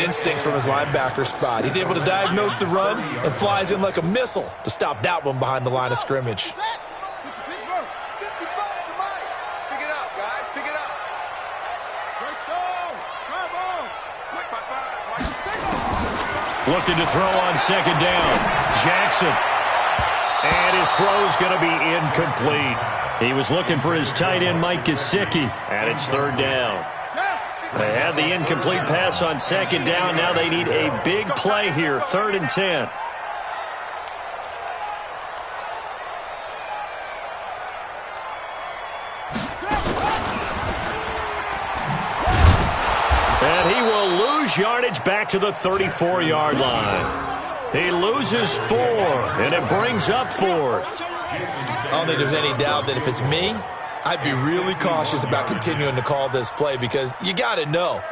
Instincts from his linebacker spot. He's able to diagnose the run and flies in like a missile to stop that one behind the line of scrimmage. Looking to throw on second down. Jackson. And his throw's going to be incomplete. He was looking for his tight end, Mike Gesicki, and it's third down. They had the incomplete pass on second down. Now they need a big play here, 3rd and 10. And he will lose yardage back to the 34-yard line. He loses 4, and it brings up 4th. I don't think there's any doubt that if it's me, I'd be really cautious about continuing to call this play because you got to know,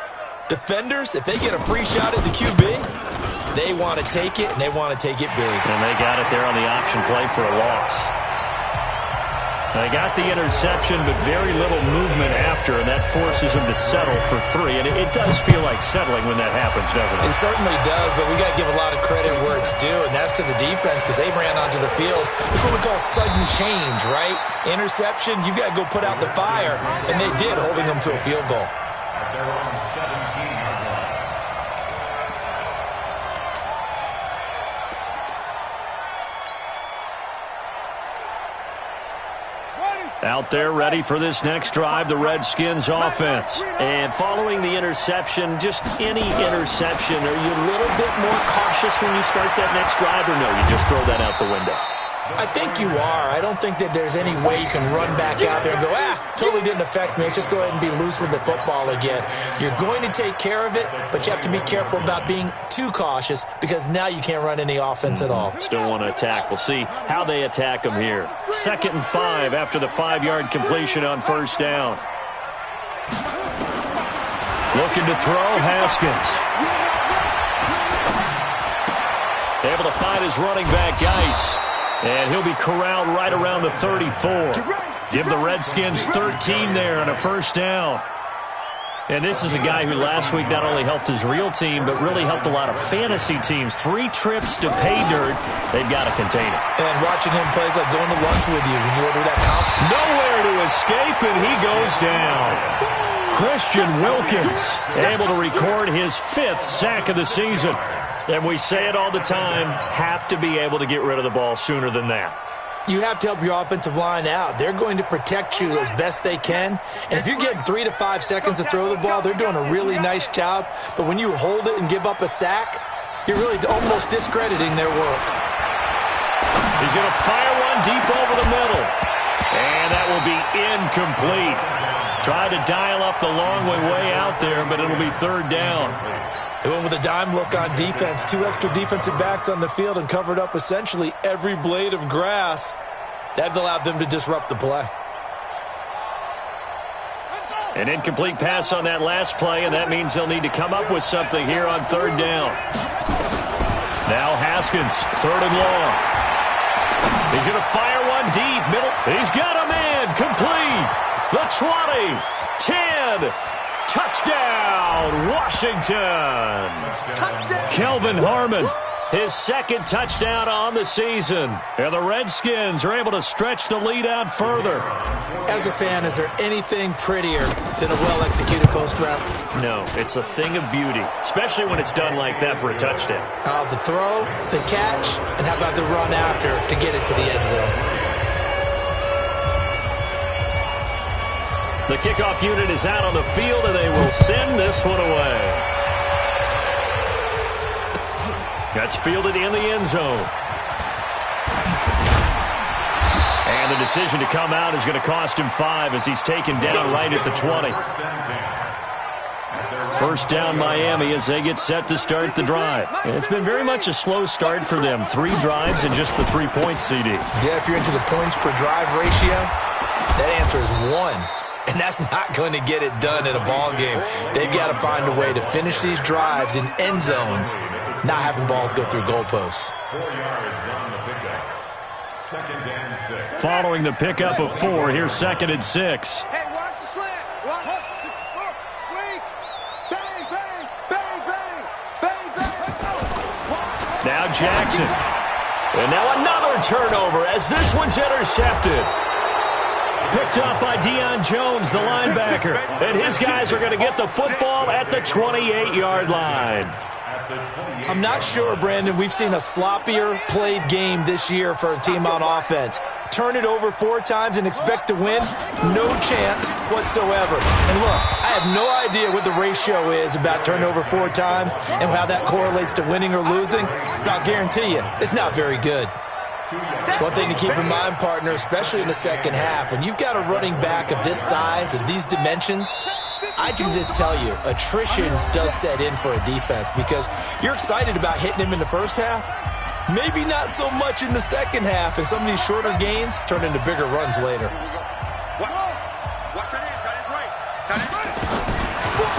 defenders, if they get a free shot at the QB, they want to take it, and they want to take it big. And they got it there on the option play for a loss. They got the interception, but very little movement after, and that forces them to settle for 3. And it does feel like settling when that happens, doesn't it? It certainly does, but we got to give a lot of credit where it's due, and that's to the defense because they ran onto the field. It's what we call sudden change, right? Interception, you got to go put out the fire, and they did, holding them to a field goal. Out there ready for this next drive, the Redskins offense. And following the interception, just any interception, are you a little bit more cautious when you start that next drive, or no, you just throw that out the window? I think you are. I don't think that there's any way you can run back out there and go, totally didn't affect me. Let's just go ahead and be loose with the football again. You're going to take care of it, but you have to be careful about being too cautious because now you can't run any offense at all. Still want to attack. We'll see how they attack them here. 2nd and 5 after the 5-yard completion on first down. Looking to throw, Haskins. Able to find his running back, Geis. And he'll be corralled right around the 34. Give the Redskins 13 there on a first down. And this is a guy who last week not only helped his real team, but really helped a lot of fantasy teams. 3 trips to pay dirt. They've got to contain it. And watching him play is like going to lunch with you when you order that comp. Nowhere to escape, and he goes down. Christian Wilkins able to record his 5th sack of the season. And we say it all the time, have to be able to get rid of the ball sooner than that. You have to help your offensive line out. They're going to protect you as best they can. And if you're getting 3 to 5 seconds to throw the ball, they're doing a really nice job. But when you hold it and give up a sack, you're really almost discrediting their work. He's going to fire one deep over the middle. And that will be incomplete. Tried to dial up the long way out there, but it'll be 3rd down. They went with a dime look on defense. 2 extra defensive backs on the field and covered up essentially every blade of grass. That allowed them to disrupt the play. An incomplete pass on that last play, and that means they'll need to come up with something here on 3rd down. Now Haskins, 3rd and long. He's going to fire one deep, middle. He's got a man, complete. The 20, 10, touchdown, Washington. Touchdown. Kelvin Harmon, his 2nd touchdown on the season. And the Redskins are able to stretch the lead out further. As a fan, is there anything prettier than a well-executed post route? No, it's a thing of beauty, especially when it's done like that for a touchdown. The throw, the catch, and how about the run after to get it to the end zone? The kickoff unit is out on the field, and they will send this one away. That's fielded in the end zone. And the decision to come out is going to cost him 5 as he's taken down right at the 20. First down Miami as they get set to start the drive. And it's been very much a slow start for them. 3 drives and just the 3 points, CD. Yeah, if you're into the points per drive ratio, that answer is 1. And that's not going to get it done in a ball game. They've got to find a way to finish these drives in end zones, not having balls go through goalposts. 4 yards on the pickup. 2nd and 6. Following the pickup of 4, here's 2nd and 6. Hey, watch the slant. Watch. Bang, bang, bang, bang, bang. Now Jackson. And now another turnover as this one's intercepted. Picked up by Deion Jones, the linebacker. And his guys are going to get the football at the 28-yard line. I'm not sure, Brandon, we've seen a sloppier played game this year for a team on offense. Turn it over 4 times and expect to win? No chance whatsoever. And look, I have no idea what the ratio is about turnover 4 times and how that correlates to winning or losing. But I'll guarantee you, it's not very good. One thing to keep in mind, partner, especially in the second half, when you've got a running back of this size and these dimensions, I can just tell you, attrition does set in for a defense because you're excited about hitting him in the first half. Maybe not so much in the second half, and some of these shorter gains turn into bigger runs later.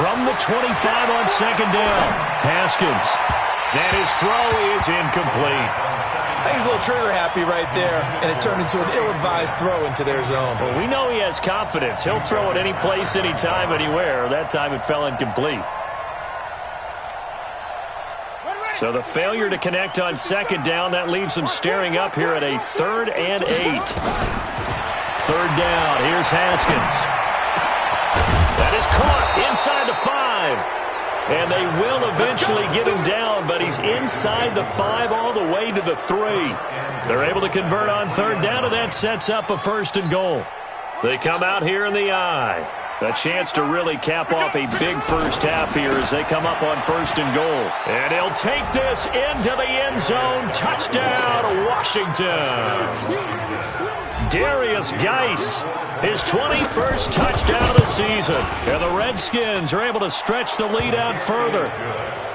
From the 25 on second down, Haskins. And his throw is incomplete. I think he's a little trigger happy right there, and it turned into an ill-advised throw into their zone. Well, we know he has confidence. He'll throw it any place, anytime, anywhere. That time it fell incomplete. So the failure to connect on second down, that leaves them staring up here at a 3rd and 8. 3rd down, here's Haskins. That is caught inside the 5. And they will eventually get him down, but he's inside the 5 all the way to the 3. They're able to convert on 3rd down, and that sets up a 1st and goal. They come out here in the eye. A chance to really cap off a big first half here as they come up on 1st and goal. And he'll take this into the end zone. Touchdown, Washington. Darius Geis, his 21st touchdown of the season. And the Redskins are able to stretch the lead out further.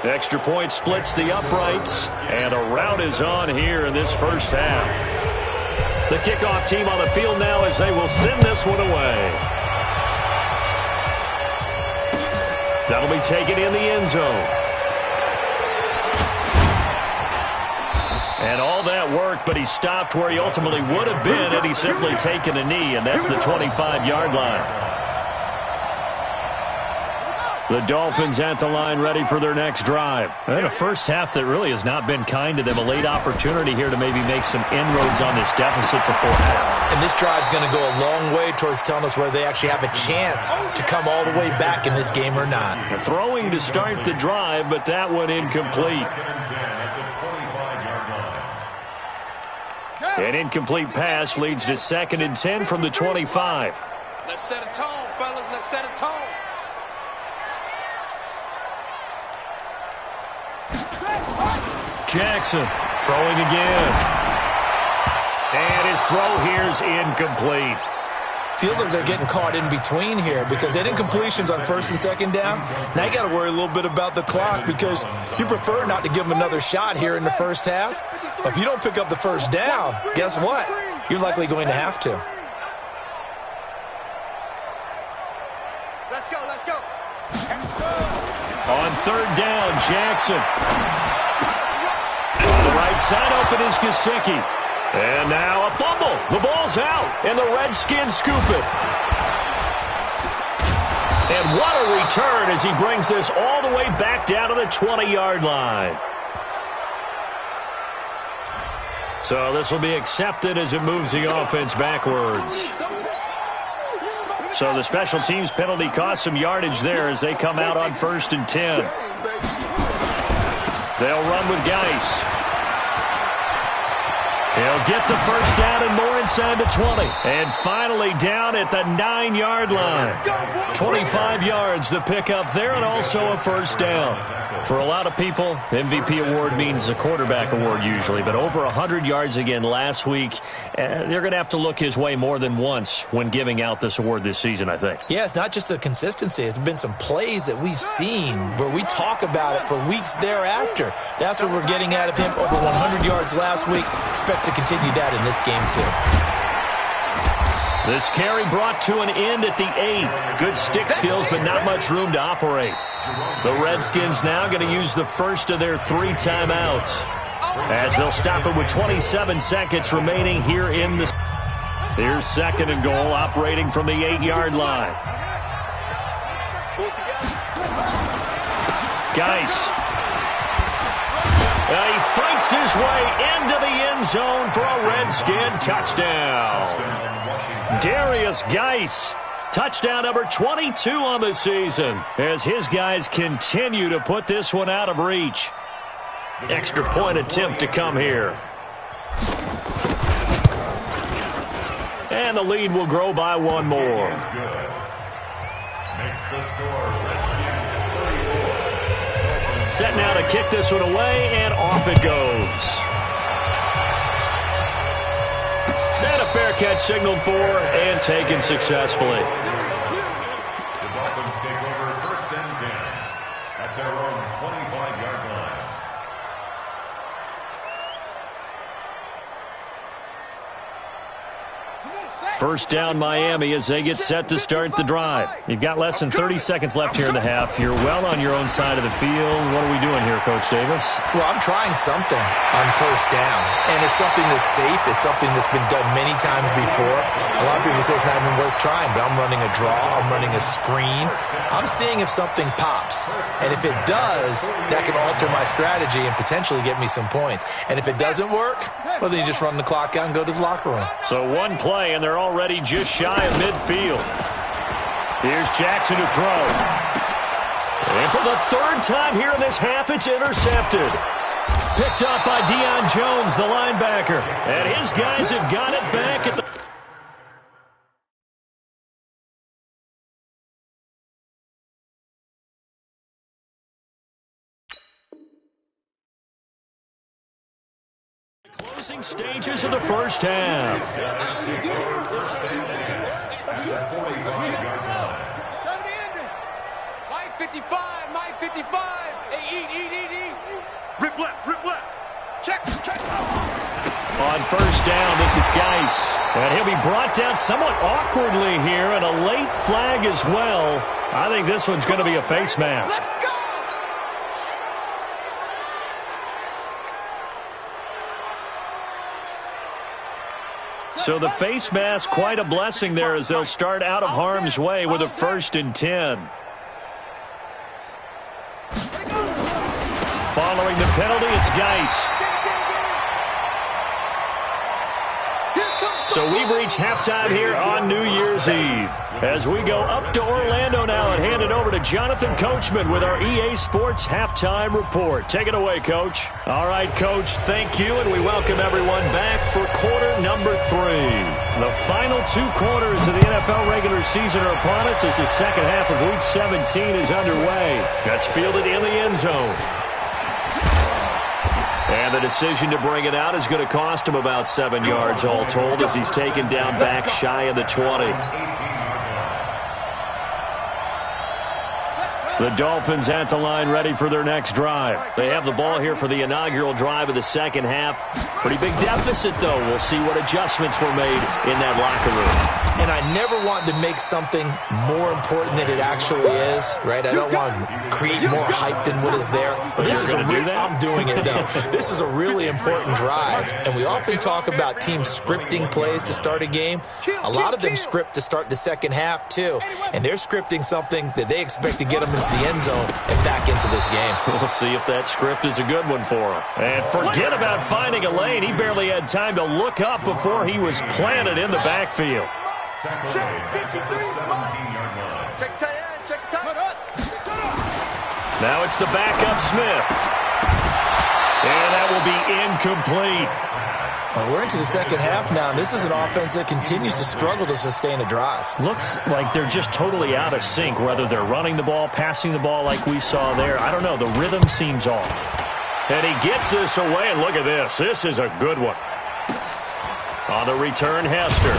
The extra point splits the uprights, and a rout is on here in this first half. The kickoff team on the field now as they will send this one away. That'll be taken in the end zone. And all that work, but he stopped where he ultimately would have been had he simply taken a knee, and that's the 25-yard line. The Dolphins at the line ready for their next drive. And a first half that really has not been kind to them. A late opportunity here to maybe make some inroads on this deficit before half. And this drive's going to go a long way towards telling us whether they actually have a chance to come all the way back in this game or not. Throwing to start the drive, but that one incomplete. An incomplete pass leads to 2nd and 10 from the 25. Let's set a tone, fellas. Let's set a tone. Jackson throwing again. And his throw here's incomplete. Feels like they're getting caught in between here because they had incompletions on 1st and 2nd down. Now you got to worry a little bit about the clock because you prefer not to give them another shot here in the first half. But if you don't pick up the 1st down, guess what? You're likely going to have to. Let's go, let's go. On 3rd down, Jackson. On the right side open is Gesicki. And now a fumble. The ball's out, and the Redskins scoop it. And what a return as he brings this all the way back down to the 20-yard line. So this will be accepted as it moves the offense backwards. So the special teams penalty cost some yardage there as they come out on 1st and 10. They'll run with Geis. He'll get the 1st down and more inside the 20. And finally down at the 9-yard line. 25 yards the pickup there and also a 1st down. For a lot of people, MVP award means a quarterback award usually. But over 100 yards again last week, they're going to have to look his way more than once when giving out this award this season, I think. Yeah, it's not just the consistency. It's been some plays that we've seen where we talk about it for weeks thereafter. That's what we're getting out of him. Over 100 yards last week. Expects to continue that in this game, too. This carry brought to an end at the 8. Good stick skills, but not much room to operate. The Redskins now going to use the first of their 3 timeouts as they'll stop it with 27 seconds remaining here in the... Here's 2nd and goal, operating from the 8-yard line. Geis. He fights Makes his way into the end zone for a Redskin touchdown. Darius Geis, touchdown number 22 on the season, as his guys continue to put this one out of reach. Extra point attempt to come here. And the lead will grow by one more. Set now to kick this one away, and off it goes. And a fair catch signaled for and taken successfully. The Dolphins take over 1st and 10 at their own 25-yard line. First down, Miami, as they get set to start the drive. You've got less than 30 seconds left here in the half. You're well on your own side of the field. What are we doing here, Coach Davis? Well, I'm trying something on first down, and it's something that's safe. It's something that's been done many times before. A lot of people say it's not even worth trying, but I'm running a draw. I'm running a screen. I'm seeing if something pops, and if it does, that can alter my strategy and potentially get me some points. And if it doesn't work, well, then you just run the clock out and go to the locker room. So one play, and they're already just shy of midfield. Here's Jackson to throw. And for the third time here in this half, it's intercepted. Picked up by Deion Jones, the linebacker. And his guys have got it back at the... closing stages of the first half. 55, Mike 55. Hey, eat. Rip left. Check. On first down, this is Geis. And he'll be brought down somewhat awkwardly here, and a late flag as well. I think this one's going to be a face mask. Let's go! So the face mask, quite a blessing there, as they'll start out of harm's way with a 1st and 10. Following the penalty, it's Geis. So we've reached halftime here on New Year's Eve. As we go up to Orlando now and hand it over to Jonathan Coachman with our EA Sports Halftime Report. Take it away, Coach. All right, Coach, thank you, and we welcome everyone back for quarter number 3. The final 2 quarters of the NFL regular season are upon us as the second half of Week 17 is underway. That's fielded in the end zone. And the decision to bring it out is going to cost him about 7 yards all told, as he's taken down back shy of the 20. The Dolphins at the line, ready for their next drive. They have the ball here for the inaugural drive of the second half. Pretty big deficit, though. We'll see what adjustments were made in that locker room. And I never want to make something more important than it actually is, right? I don't want to create more hype than what is there. But this is I'm doing it, though. This is a really important drive. And we often talk about teams scripting plays to start a game. A lot of them script to start the second half, too. And they're scripting something that they expect to get them into the end zone and back into this game. We'll see if that script is a good one for him. And forget about finding a lane. He barely had time to look up before he was planted in the backfield. Now it's the backup Smith. And that will be incomplete. Well, we're into the second half now, and this is an offense that continues to struggle to sustain a drive. Looks like they're just totally out of sync, whether they're running the ball, passing the ball like we saw there. I don't know. The rhythm seems off. And he gets this away, and look at this. This is a good one. On the return, Hester.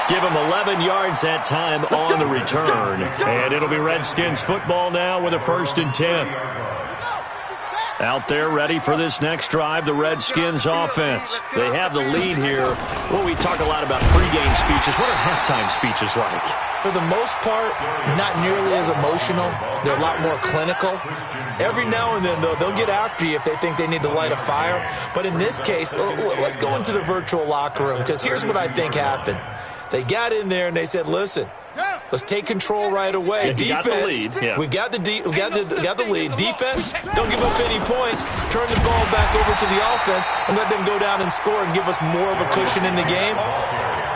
Give him 11 yards that time on the return. And it'll be Redskins football now with a 1st and 10. Out there ready for this next drive, the Redskins offense. They have the lead here. Well, we talk a lot about pregame speeches. What are halftime speeches like? For the most part, not nearly as emotional. They're a lot more clinical. Every now and then, though, they'll get after you if they think they need to light a fire. But in this case, let's go into the virtual locker room, because here's what I think happened. They got in there and they said, listen, Let's take control right away. Yeah, Defense, got the lead. Yeah. we got the lead. Defense, don't give up any points. Turn the ball back over to the offense and let them go down and score and give us more of a cushion in the game.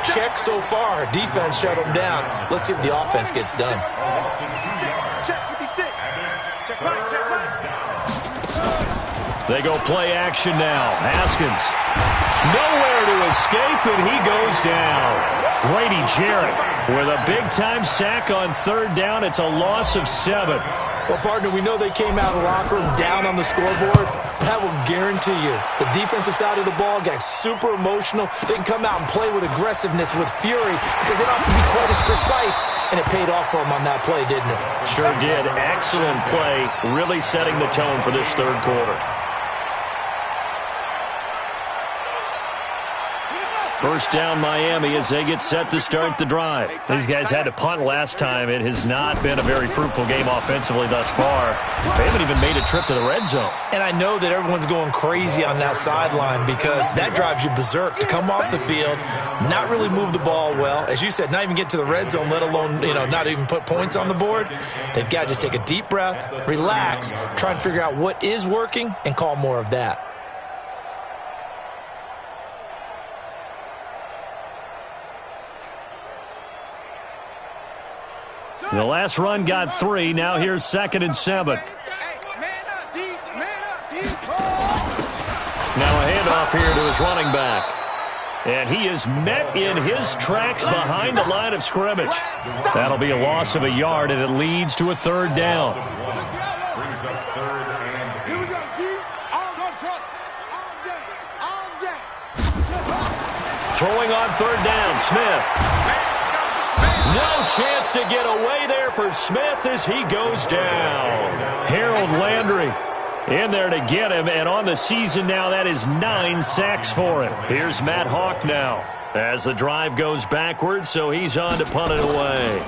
Check so far. Defense shut them down. Let's see if the offense gets done. Check 56. Check right, check right. They go play action now. Haskins. Nowhere to escape, and he goes down. Grady Jarrett with a big-time sack on third down. It's a loss of 7. Well, partner, we know they came out of the locker room down on the scoreboard. But I will guarantee you, the defensive side of the ball got super emotional. They can come out and play with aggressiveness, with fury, because they don't have to be quite as precise. And it paid off for them on that play, didn't it? Sure did. Excellent play, really setting the tone for this third quarter. First down, Miami, as they get set to start the drive. These guys had to punt last time. It has not been a very fruitful game offensively thus far. They haven't even made a trip to the red zone. And I know that everyone's going crazy on that sideline because that drives you berserk to come off the field, not really move the ball well. As you said, not even get to the red zone, let alone, not even put points on the board. They've got to just take a deep breath, relax, try and figure out what is working, and call more of that. The last run got 3. Now here's 2nd and 7. Man up, D. Man up, D. Now a handoff here to his running back. And he is met in his tracks behind the line of scrimmage. That'll be a loss of a yard, and it leads to a third down. Brings up third and Here we go, D. All day. All day. Throwing on third down, Smith. No chance to get away there for Smith as he goes down. Harold Landry in there to get him, and on the season now, that is 9 sacks for him. Here's Matt Hawk now as the drive goes backwards, so he's on to punt it away.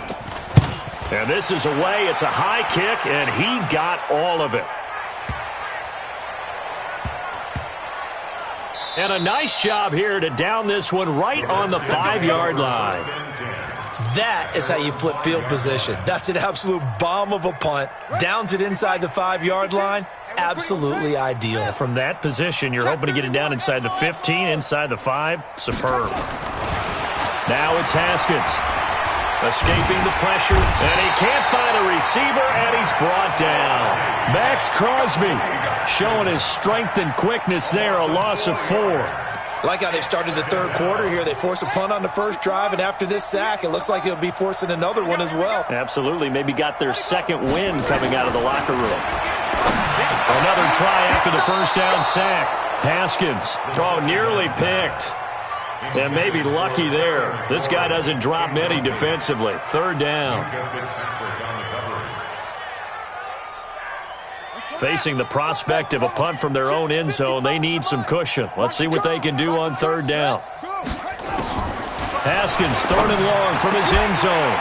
And this is away. It's a high kick, and he got all of it. And a nice job here to down this one right on the 5-yard line. That is how you flip field position. That's an absolute bomb of a punt. Downs it inside the 5-yard line. Absolutely ideal. From that position, you're hoping to get it down inside the 15, inside the 5. Superb. Now it's Haskins. Escaping the pressure, and he can't find a receiver, and he's brought down. Max Crosby showing his strength and quickness there, a loss of 4. Like how they started the third quarter here. They force a punt on the first drive, and after this sack, it looks like they'll be forcing another one as well. Absolutely. Maybe got their second win coming out of the locker room. Another try after the first down sack. Haskins. Oh, nearly picked. And maybe lucky there. This guy doesn't drop many defensively. Third down. Facing the prospect of a punt from their own end zone, they need some cushion. Let's see what they can do on third down. Haskins, 3rd and long from his end zone.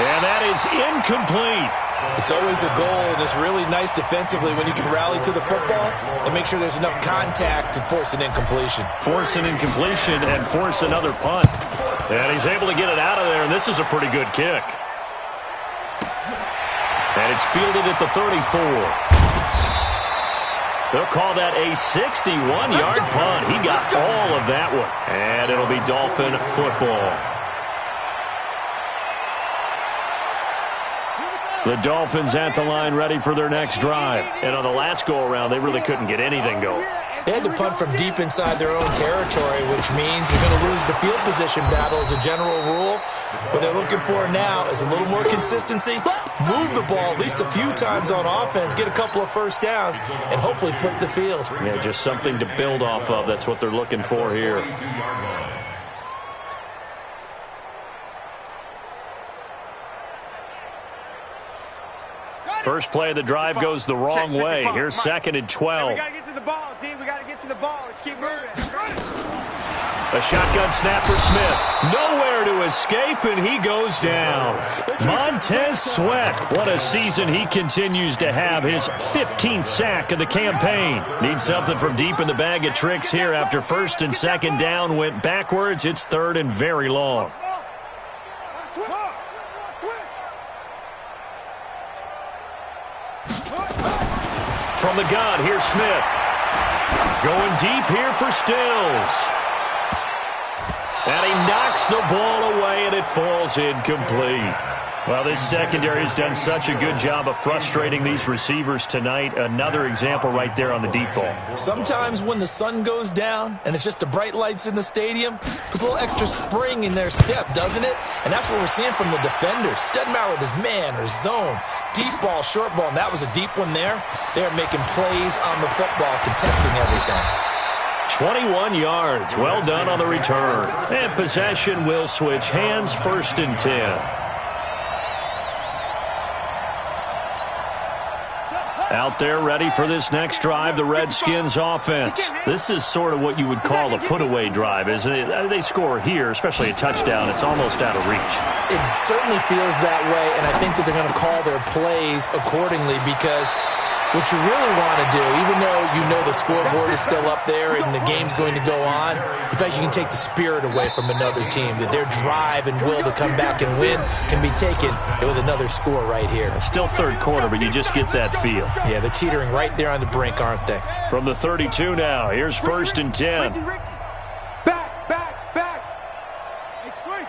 And that is incomplete. It's always a goal, and it's really nice defensively when you can rally to the football and make sure there's enough contact to force an incompletion. Force an incompletion and force another punt. And he's able to get it out of there, and this is a pretty good kick. And it's fielded at the 34. They'll call that a 61-yard punt. He got all of that one. And it'll be Dolphin football. The Dolphins at the line ready for their next drive. And on the last go-around, they really couldn't get anything going. They had to punt from deep inside their own territory, which means you're going to lose the field position battle as a general rule. What they're looking for now is a little more consistency, move the ball at least a few times on offense, get a couple of first downs, and hopefully flip the field. Yeah, just something to build off of. That's what they're looking for here. First play of the drive goes the wrong way. Here's 2nd and 12. We got to get to the ball, D. We got to get to the ball. Let's keep moving. A shotgun snap for Smith. Nowhere to escape, and he goes down. Montez Sweat. What a season he continues to have. His 15th sack of the campaign. Needs something from deep in the bag of tricks here after 1st and 2nd down went backwards. It's 3rd and very long. From the gun, here's Smith. Going deep here for Stills. And he knocks the ball away, and it falls incomplete. Well, this secondary has done such a good job of frustrating these receivers tonight. Another example right there on the deep ball. Sometimes when the sun goes down and it's just the bright lights in the stadium, puts a little extra spring in their step, doesn't it? And that's what we're seeing from the defenders. Doesn't matter whether it's man or zone, deep ball, short ball, and that was a deep one there. They're making plays on the football, contesting everything. 21 yards. Well done on the return. And possession will switch hands, 1st and 10. Out there ready for this next drive, the Redskins offense. This is sort of what you would call a put-away drive, isn't it? They score here, especially a touchdown. It's almost out of reach. It certainly feels that way, and I think that they're going to call their plays accordingly because what you really want to do, even though you know the scoreboard is still up there and the game's going to go on, in fact, you can take the spirit away from another team, that their drive and will to come back and win can be taken with another score right here. Still third quarter, but you just get that feel. Yeah, they're teetering right there on the brink, aren't they? From the 32 now, here's 1st and 10. Back. Extreme.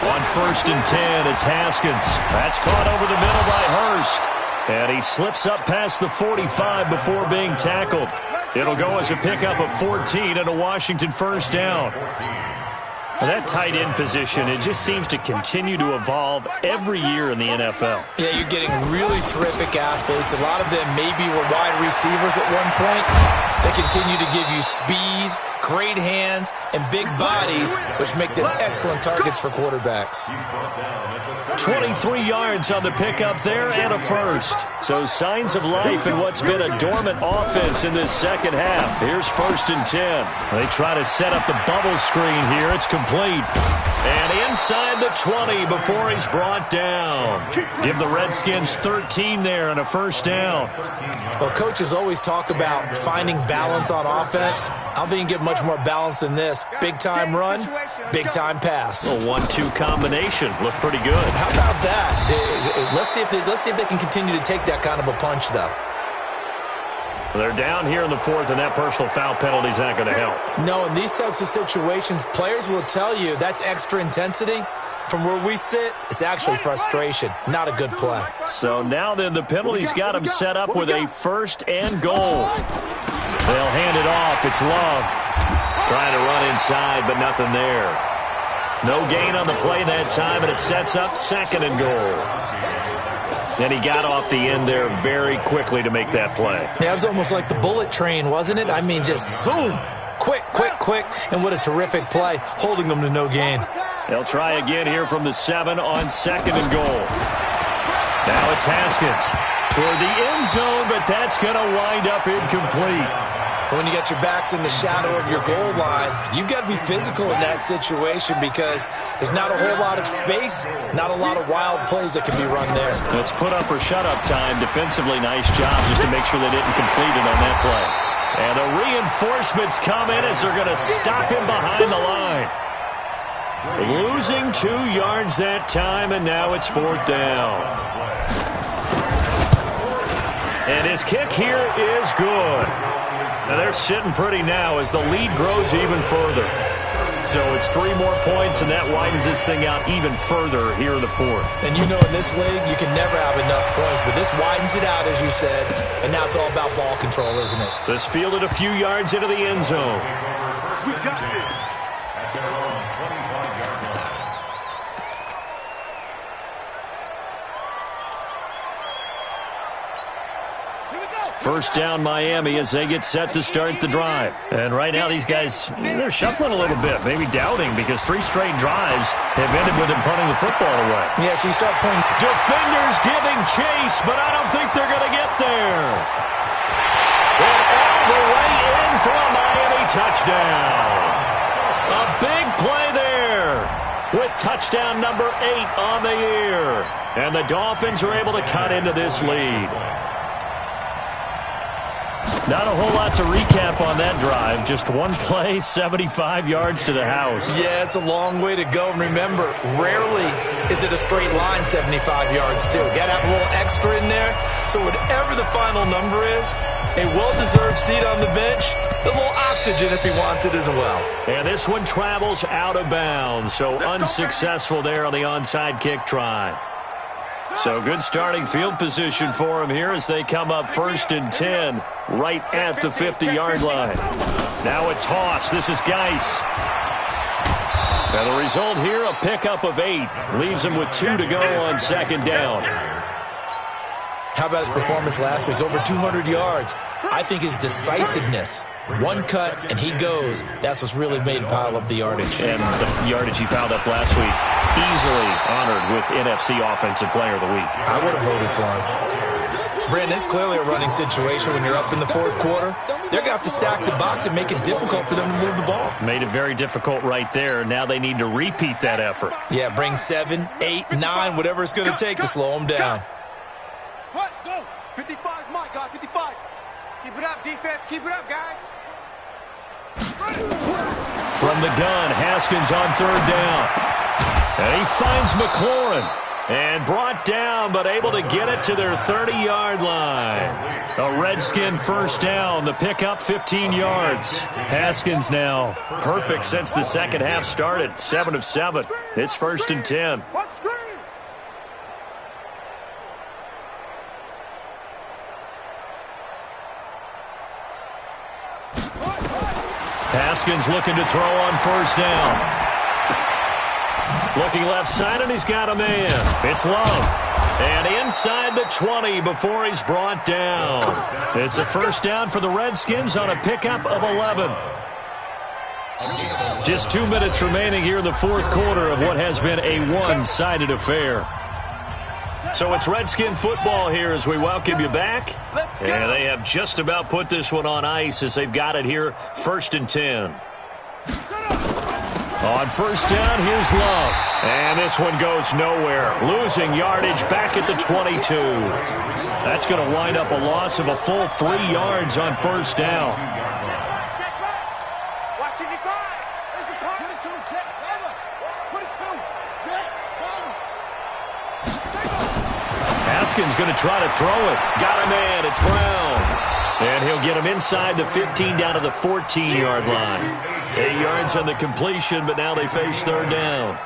On 1st and 10, it's Haskins. That's caught over the middle by Hurst. And he slips up past the 45 before being tackled. It'll go as a pickup of 14 and a Washington 1st down. Well, that tight end position, it just seems to continue to evolve every year in the NFL. Yeah, you're getting really terrific athletes. A lot of them maybe were wide receivers at one point. They continue to give you speed, great hands, and big bodies, which make them excellent targets for quarterbacks. 23 yards on the pickup there and a 1st. So signs of life in what's been a dormant offense in this second half. Here's 1st and 10. They try to set up the bubble screen here. It's complete. And inside the 20 before he's brought down. Give the Redskins 13 there and a 1st down. Well, coaches always talk about finding balance on offense. I don't think you get much more balance than this. Big-time run, big-time pass. A 1-2 combination. Looked pretty good. How about that? Let's see if they can continue to take that kind of a punch, though. They're down here in the 4th, and that personal foul penalty is not going to help. No, in these types of situations, players will tell you that's extra intensity. From where we sit, it's actually frustration. Not a good play. So now then, the penalty's got him set up with a 1st and goal. They'll hand it off. It's Love. Trying to run inside, but nothing there. No gain on the play that time, and it sets up 2nd and goal. And he got off the end there very quickly to make that play. Yeah, it was almost like the bullet train, wasn't it? I mean, just zoom. Quick. And what a terrific play, holding them to no gain. They'll try again here from the 7 on 2nd and goal. Now it's Haskins toward the end zone, but that's going to wind up incomplete. When you got your backs in the shadow of your goal line, you've got to be physical in that situation because there's not a whole lot of space, not a lot of wild plays that can be run there. It's put up or shut up time. Defensively, nice job just to make sure they didn't complete it on that play. And the reinforcements come in as they're going to stop him behind the line. Losing 2 yards that time, and now it's 4th down. And his kick here is good. Now they're sitting pretty now as the lead grows even further. So it's 3 more points, and that widens this thing out even further here in the 4th. And you know in this league, you can never have enough points, but this widens it out, as you said, and now it's all about ball control, isn't it? This fielded a few yards into the end zone. We got this. At their own 25-yard line. First down, Miami, as they get set to start the drive. And right now, these guys, they're shuffling a little bit, maybe doubting, because 3 straight drives have ended with them punting the football away. Yeah, so you start playing. Defenders giving chase, but I don't think they're going to get there. And all the way in for a Miami touchdown. A big play there with touchdown number 8 on the year. And the Dolphins are able to cut into this lead. Not a whole lot to recap on that drive. Just one play, 75 yards to the house. Yeah, it's a long way to go. And remember, rarely is it a straight line 75 yards, too. Got to have a little extra in there. So whatever the final number is, a well-deserved seat on the bench, a little oxygen if he wants it as well. And this one travels out of bounds. So unsuccessful there on the onside kick try. So good starting field position for him here as they come up 1st and 10 right at the 50-yard line. Now a toss. This is Geis. And the result here, a pickup of 8. Leaves him with 2 to go on 2nd down. How about his performance last week? Over 200 yards. I think his decisiveness, one cut and he goes, that's what's really made him pile up the yardage. And the yardage he piled up last week, easily honored with NFC Offensive Player of the Week. I would have voted for him. Brandon, it's clearly a running situation when you're up in the 4th quarter. They're going to have to stack the box and make it difficult for them to move the ball. Made it very difficult right there. Now they need to repeat that effort. Yeah, bring 7, 8, 9, whatever it's going to take to slow them down. What? Go! 55's my guy, 55. Keep it up, defense. Keep it up, guys. From the gun, Haskins on 3rd down. And he finds McLaurin. And brought down, but able to get it to their 30-yard line. A Redskin 1st down. The pickup 15 yards. Haskins now perfect since the second half started. 7 of 7. It's 1st and 10. Haskins looking to throw on 1st down. Looking left side, and he's got a man. It's Love. And inside the 20 before he's brought down. It's a 1st down for the Redskins on a pickup of 11. Just 2 minutes remaining here in the 4th quarter of what has been a one-sided affair. So it's Redskin football here as we welcome you back. And they have just about put this one on ice as they've got it here 1st and 10. On 1st down, here's Love. And this one goes nowhere. Losing yardage back at the 22. That's going to wind up a loss of a full 3 yards on 1st down. Haskins going to try to throw it. Got a man. It's Brown. And he'll get him inside the 15 down to the 14-yard line. 8 yards on the completion, but now they face 3rd down.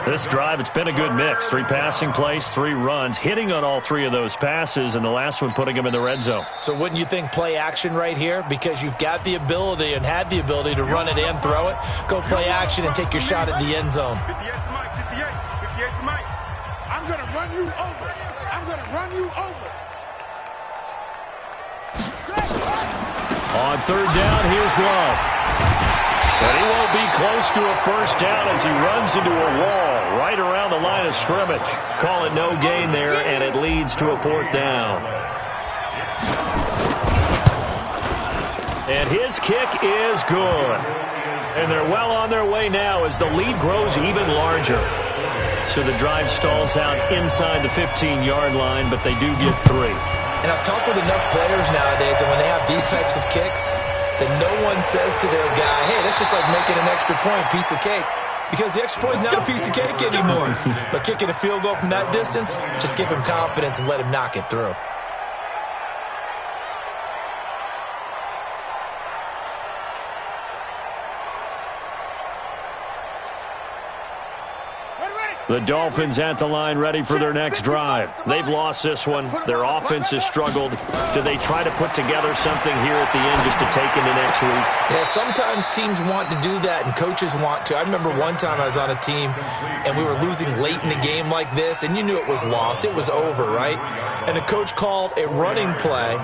This drive, it's been a good mix. 3 passing plays, 3 runs, hitting on all 3 of those passes, and the last one putting him in the red zone. So wouldn't you think play action right here? Because you've got the ability and had the ability to run it and throw it. Go play action and take your shot at the end zone. 58 to Mike, 58 to Mike. I'm going to run you over. I'm going to run you over. On 3rd down, here's Love. But he won't be close to a 1st down as he runs into a wall right around the line of scrimmage. Call it no gain there, and it leads to a 4th down. And his kick is good. And they're well on their way now as the lead grows even larger. So the drive stalls out inside the 15-yard line, but they do get 3. And I've talked with enough players nowadays, and when they have these types of kicks, that no one says to their guy, hey, that's just like making an extra point, piece of cake. Because the extra point is not a piece of cake anymore. But kicking a field goal from that distance, just give him confidence and let him knock it through. The Dolphins at the line ready for their next drive. They've lost this one. Their offense has struggled. Do they try to put together something here at the end just to take into next week? Yeah, sometimes teams want to do that and coaches want to. I remember one time I was on a team and we were losing late in the game like this, and you knew it was lost. It was over, right? And the coach called a running play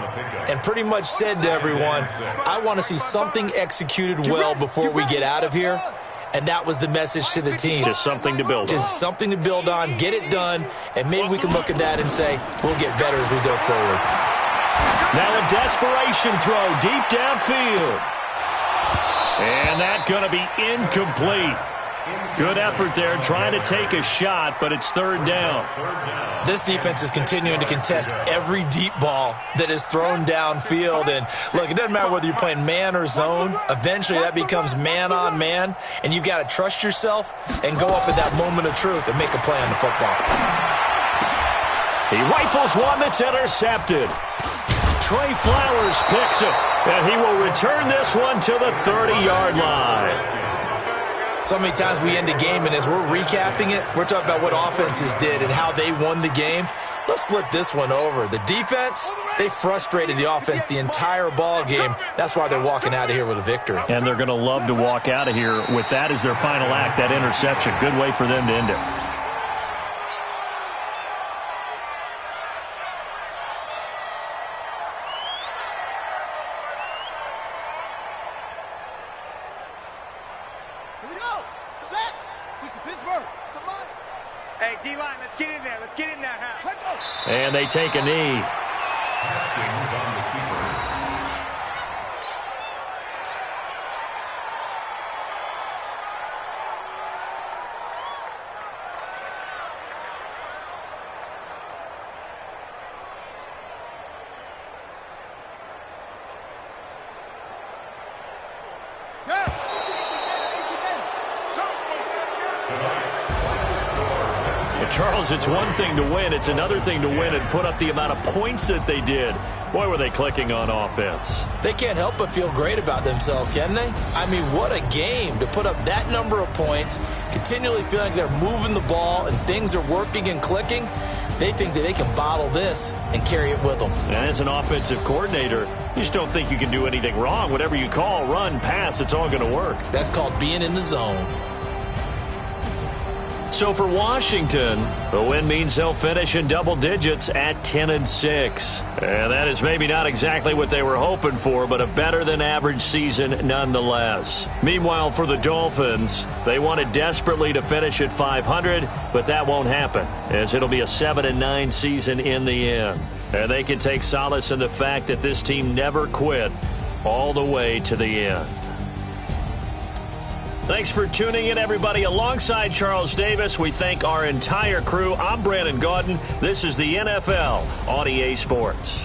and pretty much said to everyone, I want to see something executed well before we get out of here. And that was the message to the team. Just something to build on. Just something to build on, get it done, and maybe we can look at that and say, we'll get better as we go forward. Now a desperation throw deep downfield. And that's going to be incomplete. Good effort there, trying to take a shot, but it's third down. This defense is continuing to contest every deep ball that is thrown downfield. And, look, it doesn't matter whether you're playing man or zone. Eventually that becomes man on man, and you've got to trust yourself and go up at that moment of truth and make a play on the football. He rifles one that's intercepted. Trey Flowers picks it, and he will return this one to the 30-yard line. So many times we end a game, and as we're recapping it, we're talking about what offenses did and how they won the game. Let's flip this one over. The defense, they frustrated the offense the entire ball game. That's why they're walking out of here with a victory. And they're going to love to walk out of here with that as their final act, that interception. Good way for them to end it. And they take a knee. Haskins on the keeper. Charles, it's one thing to win. It's another thing to win and put up the amount of points that they did. Boy, were they clicking on offense. They can't help but feel great about themselves, can they? I mean, what a game to put up that number of points, continually feeling like they're moving the ball and things are working and clicking. They think that they can bottle this and carry it with them. And as an offensive coordinator, you just don't think you can do anything wrong. Whatever you call, run, pass, it's all going to work. That's called being in the zone. So for Washington, the win means they'll finish in double digits at 10-6. And that is maybe not exactly what they were hoping for, but a better than average season nonetheless. Meanwhile, for the Dolphins, they wanted desperately to finish at 500, but that won't happen, as it'll be a 7-9 season in the end. And they can take solace in the fact that this team never quit all the way to the end. Thanks for tuning in, everybody. Alongside Charles Davis, we thank our entire crew. I'm Brandon Gaudin. This is the NFL on EA Sports.